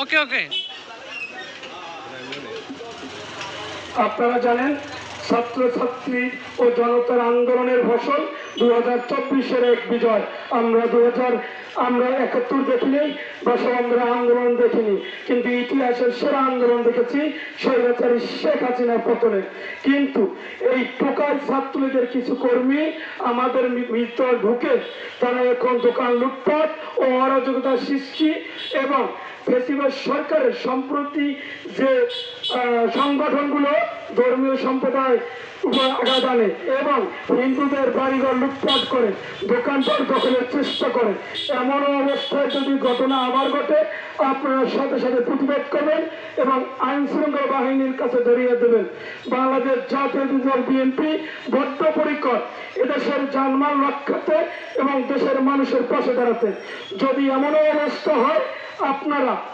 ওকে ওকে। আপনারা জানেন ছাত্রছাত্রী ও জনতার আন্দোলনের ফসল 2024-এর এক বিজয়। আমরা 71 দেখিনি, আমরা আন্দোলন দেখিনি, কিন্তু ইতিহাসের সেরা আন্দোলন দেখেছি স্বৈরাচারী শেখ হাসিনার পতনে। কিন্তু এই টোকাই ছাত্রলীগের কিছু কর্মী আমাদের ভিতর ঢুকে তারা এখন দোকান লুটপাট ও অরাজকতা সৃষ্টি এবং ফেসিবাদ সরকারের সম্প্রতি যে সংগঠনগুলো ধর্মীয় সম্প্রদায় আঘাত আনে এবং হিন্দুদের বাড়িঘর লুটপাট করে, দোকানপাট দখলের চেষ্টা করে, এমন অবস্থায় যদি ঘটনা আবার ঘটে আপনারা সাথে সাথে প্রতিবাদ করবেন এবং আইন শৃঙ্খলা বাহিনীর কাছে ধরিয়ে দেবেন। বাংলাদেশ জাতীয় দল বিএনপি বদ্ধপরিকর এদেশের জানমাল রক্ষাতে এবং দেশের মানুষের পাশে দাঁড়াতে। যদি এমন অবস্থা হয় আপনারা